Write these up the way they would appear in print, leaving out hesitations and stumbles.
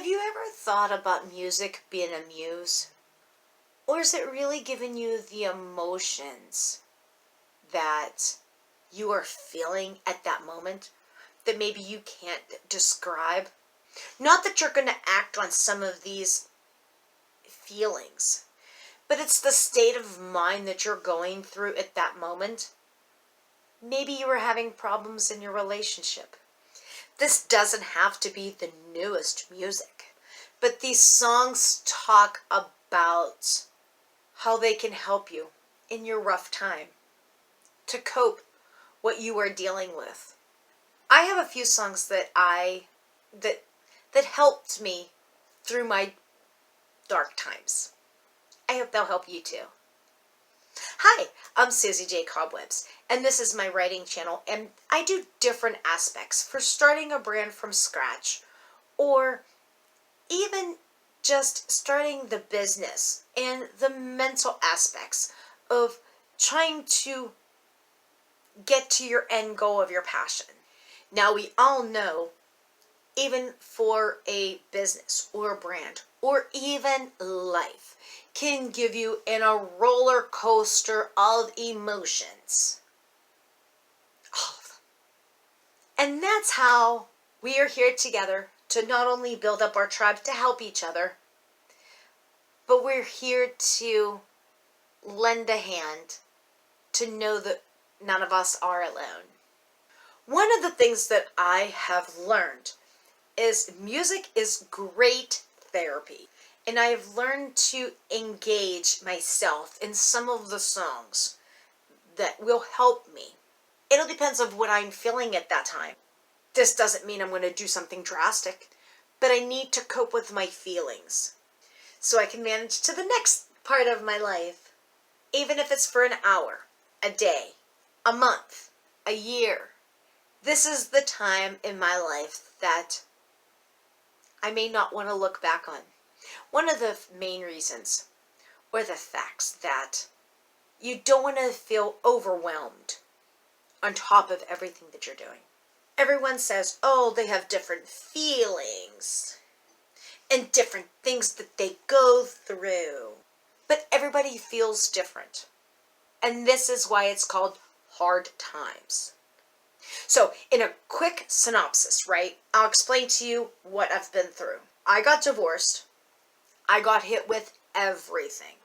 Have you ever thought about music being a muse? Or is it really giving you the emotions that you are feeling at that moment that maybe you can't describe? Not that you're going to act on some of these feelings, but it's the state of mind that you're going through at that moment. Maybe you were having problems in your relationship. This doesn't have to be the newest music, but these songs talk about how they can help you in your rough time to cope what you are dealing with. I have a few songs that helped me through my dark times. I hope they'll help you too. Hi, I'm Susie J. Cobwebs, and this is my writing channel, and I do different aspects for starting a brand from scratch, or even just starting the business and the mental aspects of trying to get to your end goal of your passion. Now, we all know, even for a business or a brand or even life, can give you in a roller coaster of emotions. All of them. And that's how we are here together to not only build up our tribe to help each other, but we're here to lend a hand to know that none of us are alone. One of the things that I have learned is music is great therapy. And I have learned to engage myself in some of the songs that will help me. It'll depend on what I'm feeling at that time. This doesn't mean I'm going to do something drastic, but I need to cope with my feelings so I can manage to the next part of my life, even if it's for an hour, a day, a month, a year. This is the time in my life that I may not want to look back on. One of the main reasons, or the facts, that you don't want to feel overwhelmed on top of everything that you're doing. Everyone says, oh, they have different feelings and different things that they go through. But everybody feels different. And this is why it's called hard times. So, in a quick synopsis, right, I'll explain to you what I've been through. I got divorced. I got hit with everything.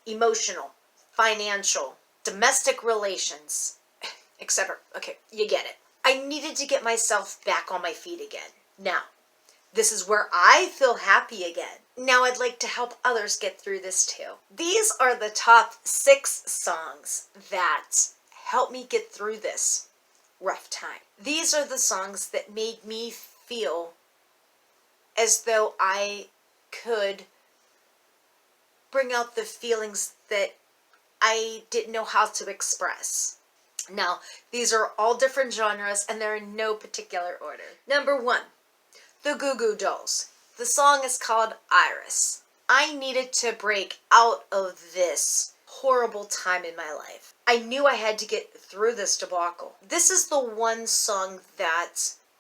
Emotional, financial, domestic relations, etc. Okay, you get it. I needed to get myself back on my feet again. Now, this is where I feel happy again. Now I'd like to help others get through this too. These are the top 6 songs that helped me get through this rough time. These are the songs that made me feel as though I could bring out the feelings that I didn't know how to express. Now, these are all different genres and they're in no particular order. Number 1, the Gugu Dolls. The song is called Iris. I needed to break out of this horrible time in my life. I knew I had to get through this debacle. This is the one song that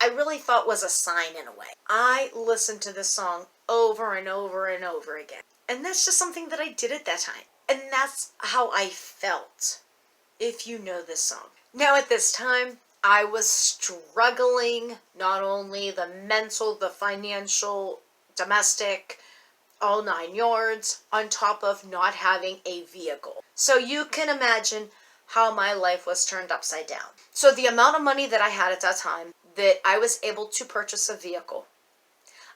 I really thought was a sign in a way. I listened to this song over and over and over again. And that's just something that I did at that time. And that's how I felt, if you know this song. Now at this time, I was struggling, not only the mental, the financial, domestic, all 9 yards, on top of not having a vehicle. So you can imagine how my life was turned upside down. So the amount of money that I had at that time, that I was able to purchase a vehicle.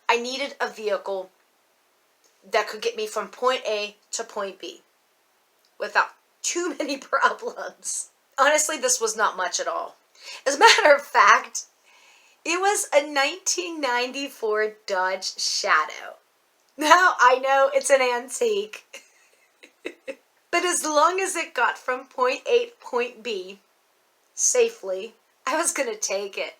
I needed a vehicle that could get me from point A to point B without too many problems. Honestly, this was not much at all. As a matter of fact, it was a 1994 Dodge Shadow. Now, I know it's an antique, but as long as it got from point A to point B safely, I was going to take it.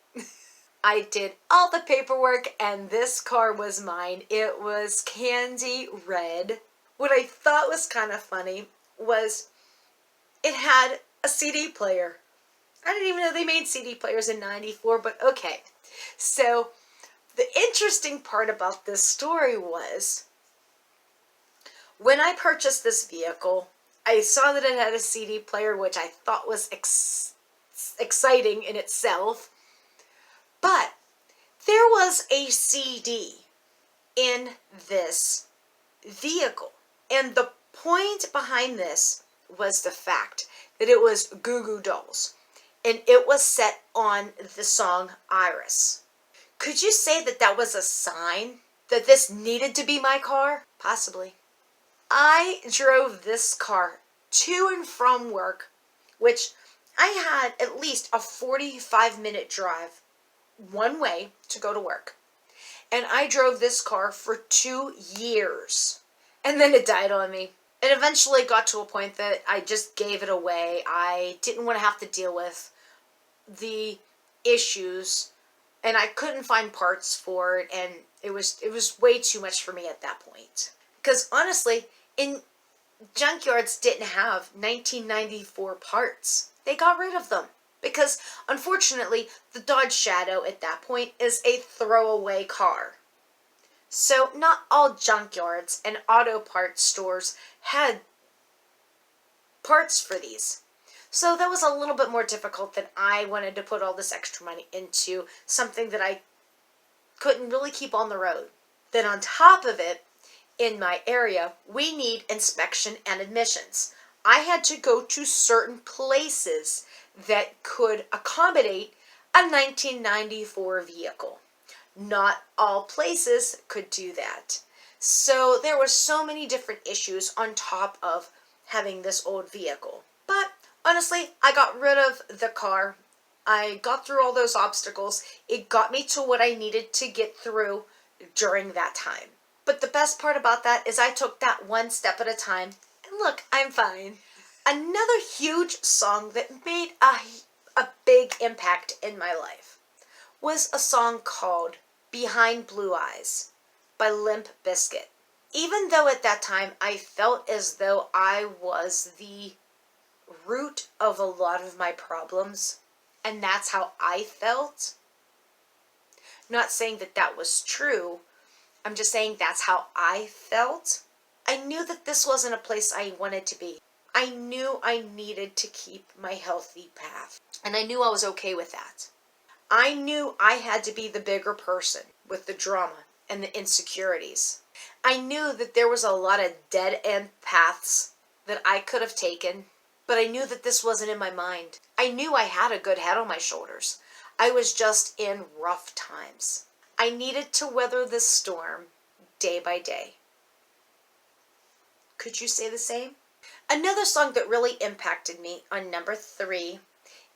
I did all the paperwork and this car was mine. It was candy red. What I thought was kind of funny was it had a CD player. I didn't even know they made CD players in '94, but okay. So The interesting part about this story was, when I purchased this vehicle, I saw that it had a CD player, which I thought was exciting in itself. But there was a CD in this vehicle. And the point behind this was the fact that it was Gugu Dolls. And it was set on the song Iris. Could you say that that was a sign that this needed to be my car? Possibly. I drove this car to and from work, which I had at least a 45-minute drive one way to go to work. And I drove this car for 2 years. And then it died on me. It eventually got to a point that I just gave it away. I didn't want to have to deal with the issues, and I couldn't find parts for it, and it was way too much for me at that point. Because honestly, junkyards didn't have 1994 parts. They got rid of them. Because, unfortunately, the Dodge Shadow at that point is a throwaway car. So, not all junkyards and auto parts stores had parts for these. So, that was a little bit more difficult than I wanted to put all this extra money into something that I couldn't really keep on the road. Then on top of it, in my area, we need inspection and admissions. I had to go to certain places that could accommodate a 1994 vehicle. Not all places could do that. So there were so many different issues on top of having this old vehicle. But honestly, I got rid of the car. I got through all those obstacles. It got me to what I needed to get through during that time. But the best part about that is I took that one step at a time. And look, I'm fine. Another huge song that made a big impact in my life was a song called Behind Blue Eyes by Limp, Biscuit. Even though at that time I felt as though I was the root of a lot of my problems, and that's how I felt. Not saying that that was true, I'm just saying that's how I felt. I knew that this wasn't a place I wanted to be. I knew I needed to keep my healthy path, and I knew I was okay with that. I knew I had to be the bigger person with the drama and the insecurities. I knew that there was a lot of dead-end paths that I could have taken, but I knew that this wasn't in my mind. I knew I had a good head on my shoulders. I was just in rough times. I needed to weather this storm day by day. Could you say the same? Another song that really impacted me on number 3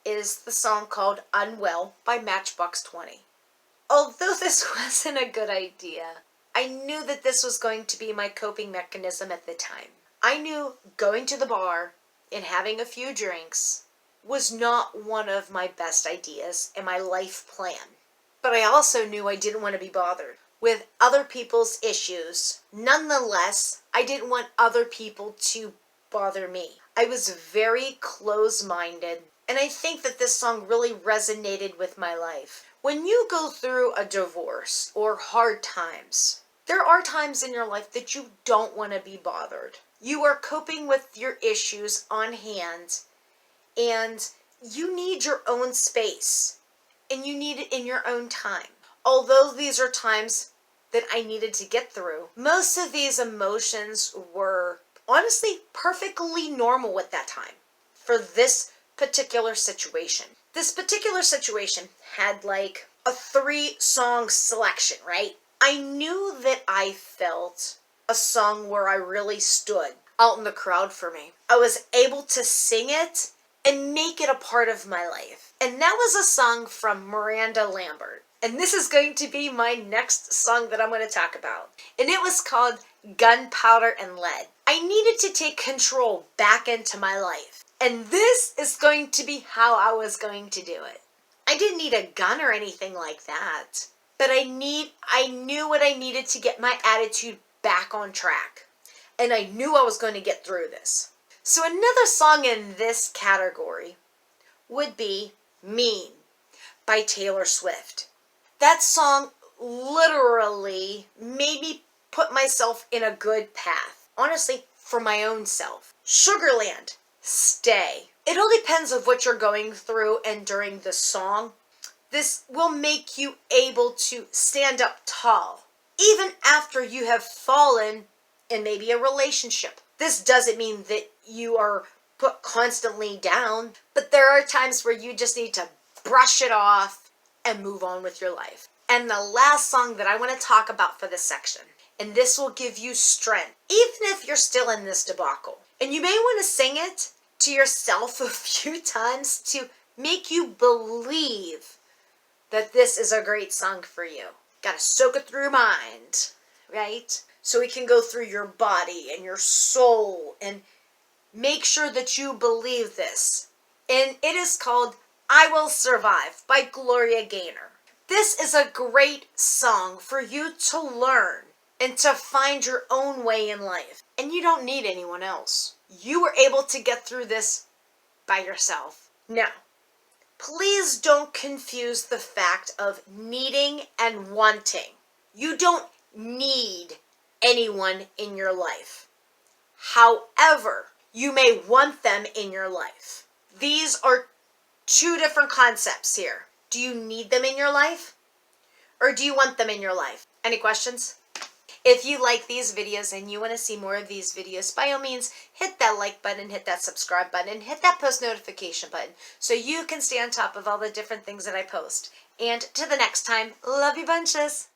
is the song called Unwell by Matchbox 20. Although this wasn't a good idea, I knew that this was going to be my coping mechanism at the time. I knew going to the bar and having a few drinks was not one of my best ideas in my life plan. But I also knew I didn't want to be bothered with other people's issues. Nonetheless, I didn't want other people to bother me. I was very close-minded, and I think that this song really resonated with my life. When you go through a divorce or hard times, there are times in your life that you don't want to be bothered. You are coping with your issues on hand, and you need your own space, and you need it in your own time. Although these are times that I needed to get through, most of these emotions were honestly perfectly normal at that time for this particular situation. This particular situation had like a 3-song selection, right? I knew that I felt a song where I really stood out in the crowd for me. I was able to sing it and make it a part of my life. And that was a song from Miranda Lambert. And this is going to be my next song that I'm going to talk about. And it was called Gunpowder and Lead. I needed to take control back into my life. And this is going to be how I was going to do it. I didn't need a gun or anything like that. But I knew what I needed to get my attitude back on track. And I knew I was going to get through this. So another song in this category would be Mean by Taylor Swift. That song literally made me put myself in a good path. Honestly, for my own self. Sugarland, stay. It all depends on what you're going through, and during the song, this will make you able to stand up tall, even after you have fallen in maybe a relationship. This doesn't mean that you are put constantly down, but there are times where you just need to brush it off and move on with your life. And the last song that I want to talk about for this section, and this will give you strength, even if you're still in this debacle. And you may want to sing it to yourself a few times to make you believe that this is a great song for you. Gotta soak it through your mind, right? So it can go through your body and your soul and make sure that you believe this. And it is called I Will Survive by Gloria Gaynor. This is a great song for you to learn and to find your own way in life. And you don't need anyone else. You were able to get through this by yourself. Now, please don't confuse the fact of needing and wanting. You don't need anyone in your life. However, you may want them in your life. These are two different concepts here. Do you need them in your life? Or do you want them in your life? Any questions? If you like these videos and you want to see more of these videos, by all means, hit that like button, hit that subscribe button, and hit that post notification button so you can stay on top of all the different things that I post. And to the next time, love you bunches!